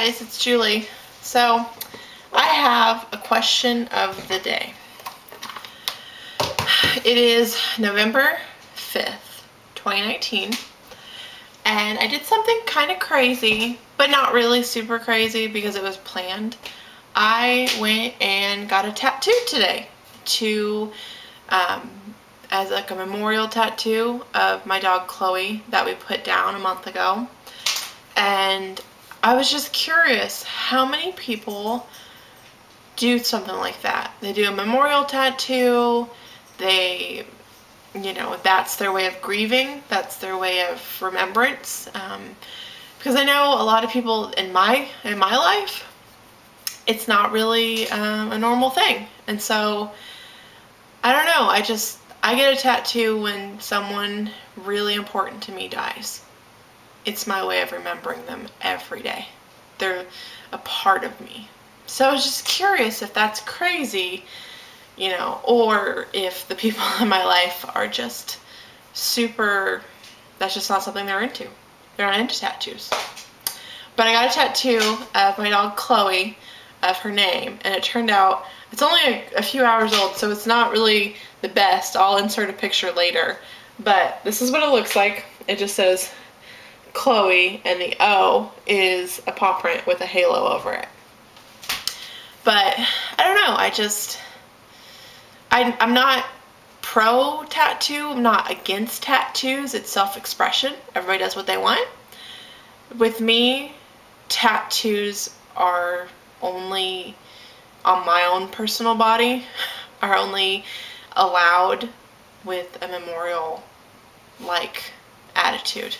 guys, it's Julie. So I have a question of the day. It is November 5th, 2019, and I did something kind of crazy, but not really super crazy because it was planned. I went and got a tattoo today as like a memorial tattoo of my dog Chloe that we put down a month ago. And I was just curious how many people do something like that. They do a memorial tattoo. They, that's their way of grieving. That's their way of remembrance. Because I know a lot of people in my life, it's not really a normal thing. And so, I don't know. I get a tattoo when someone really important to me dies. It's my way of remembering them every day. They're a part of me. So I was just curious if that's crazy, or if the people in my life are just super, that's just not something they're into. They're not into tattoos. But I got a tattoo of my dog Chloe, of her name, and it turned out, it's only a few hours old, so it's not really the best. I'll insert a picture later. But this is what it looks like. It just says Chloe, and the O is a paw print with a halo over it. But I don't know, I'm not pro tattoo, I'm not against tattoos. It's self-expression. Everybody does what they want. With me, tattoos are only on my own personal body, are only allowed with a memorial like attitude.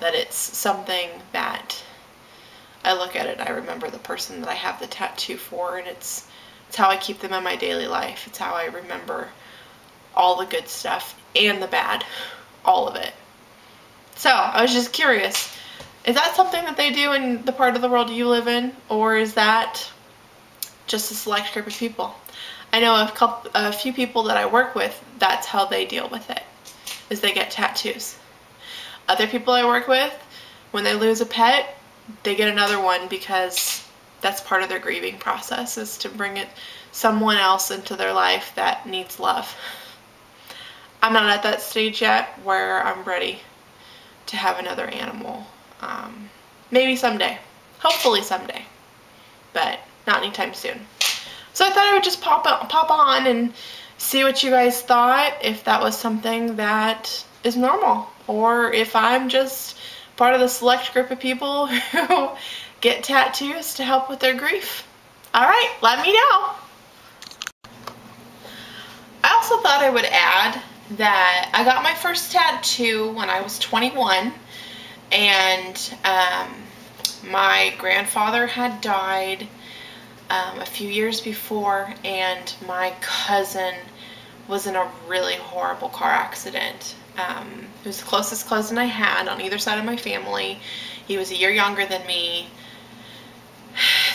That it's something that I look at it and I remember the person that I have the tattoo for, and it's how I keep them in my daily life. It's how I remember all the good stuff and the bad, all of it. So I was just curious, is that something that they do in the part of the world you live in, or is that just a select group of people? I know a few people that I work with, that's how they deal with it, is they get tattoos. Other people I work with, when they lose a pet, they get another one because that's part of their grieving process, is to bring someone else into their life that needs love. I'm not at that stage yet where I'm ready to have another animal. Maybe someday. Hopefully someday. But not anytime soon. So I thought I would just pop on and see what you guys thought, if that was something that is normal, or if I'm just part of the select group of people who get tattoos to help with their grief. Alright, let me know. I also thought I would add that I got my first tattoo when I was 21, and my grandfather had died a few years before, and my cousin was in a really horrible car accident. It was the closest cousin I had on either side of my family. He was a year younger than me.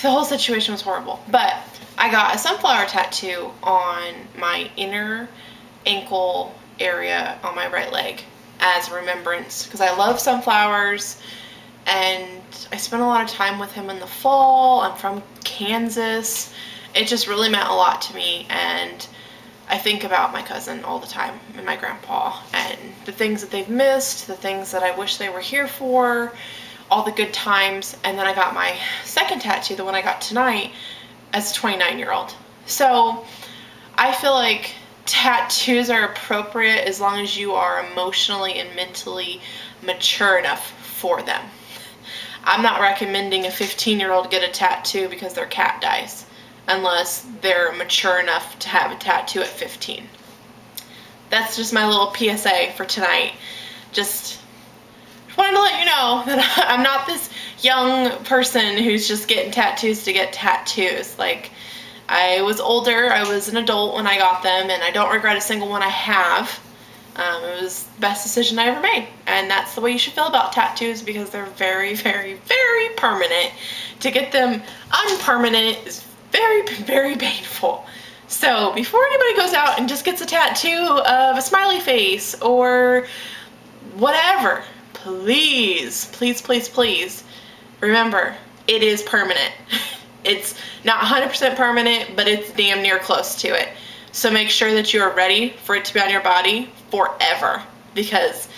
The whole situation was horrible. But I got a sunflower tattoo on my inner ankle area on my right leg as a remembrance, because I love sunflowers and I spent a lot of time with him in the fall. I'm from Kansas. It just really meant a lot to me, and I think about my cousin all the time, and my grandpa, and the things that they've missed, the things that I wish they were here for, all the good times. And then I got my second tattoo, the one I got tonight, as a 29-year-old. So I feel like tattoos are appropriate as long as you are emotionally and mentally mature enough for them. I'm not recommending a 15-year-old get a tattoo because their cat dies, unless they're mature enough to have a tattoo at 15. That's just my little PSA for tonight. Just wanted to let you know that I'm not this young person who's just getting tattoos to get tattoos. Like, I was older, I was an adult when I got them, and I don't regret a single one I have. It was the best decision I ever made, and that's the way you should feel about tattoos, because they're very, very, very permanent. To get them unpermanent is very, very painful. So before anybody goes out and just gets a tattoo of a smiley face or whatever, please, please, please, please remember, it is permanent. It's not 100% permanent, but it's damn near close to it. So make sure that you are ready for it to be on your body forever, because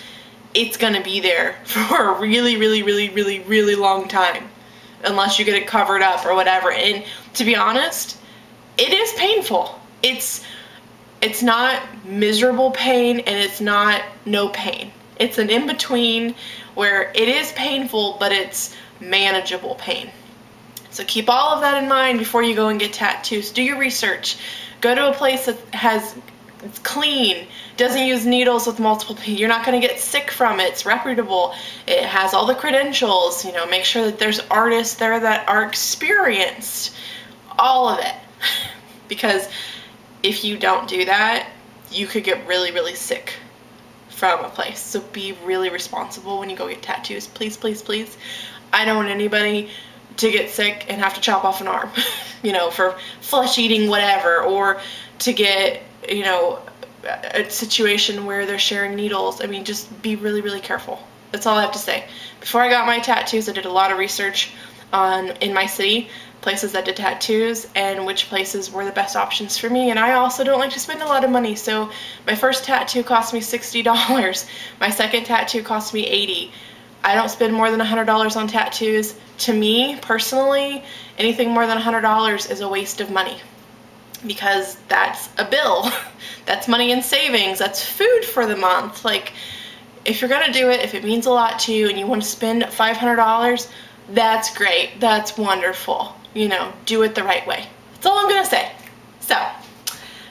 it's gonna be there for a really, really, really, really, really long time, unless you get it covered up or whatever. And to be honest, it is painful. It's not miserable pain, and it's not no pain. It's an in-between where it is painful, but it's manageable pain. So keep all of that in mind before you go and get tattoos. Do your research. Go to a place that it's clean, doesn't use needles with multiple people. You're not going to get sick from it. It's reputable. It has all the credentials. You know, make sure that there's artists there that are experienced. All of it. Because if you don't do that, you could get really, really sick from a place. So be really responsible when you go get tattoos. Please, please, please. I don't want anybody to get sick and have to chop off an arm, you know, for flesh eating whatever, or to get, you know, a situation where they're sharing needles. I mean, just be really, really careful. That's all I have to say. Before I got my tattoos, I did a lot of research in my city, places that did tattoos, and which places were the best options for me. And I also don't like to spend a lot of money, so my first tattoo cost me $60. My second tattoo cost me $80. I don't spend more than $100 on tattoos. To me, personally, anything more than $100 is a waste of money, because that's a bill. That's money in savings. That's food for the month. Like, if you're gonna do it, if it means a lot to you and you want to spend $500, that's great. That's wonderful. You know, do it the right way. That's all I'm gonna say. So,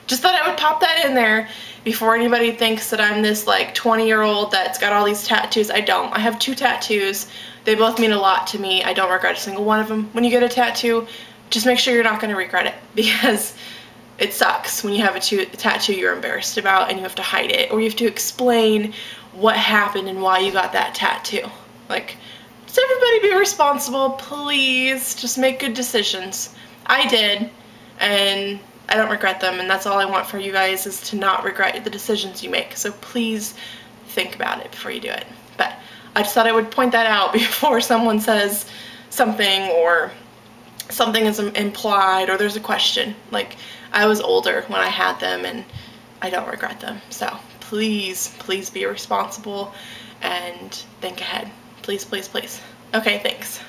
just thought I would pop that in there before anybody thinks that I'm this like 20-year-old that's got all these tattoos. I don't. I have 2 tattoos. They both mean a lot to me. I don't regret a single one of them. When you get a tattoo, just make sure you're not going to regret it, because it sucks when you have a tattoo you're embarrassed about and you have to hide it, or you have to explain what happened and why you got that tattoo. Like, just everybody be responsible, please. Just make good decisions. I did, and I don't regret them, and that's all I want for you guys, is to not regret the decisions you make. So please think about it before you do it. But I just thought I would point that out before someone says something, or something is implied, or there's a question. Like, I was older when I had them, and I don't regret them. So please, please be responsible and think ahead. Please, please, please. Okay, thanks.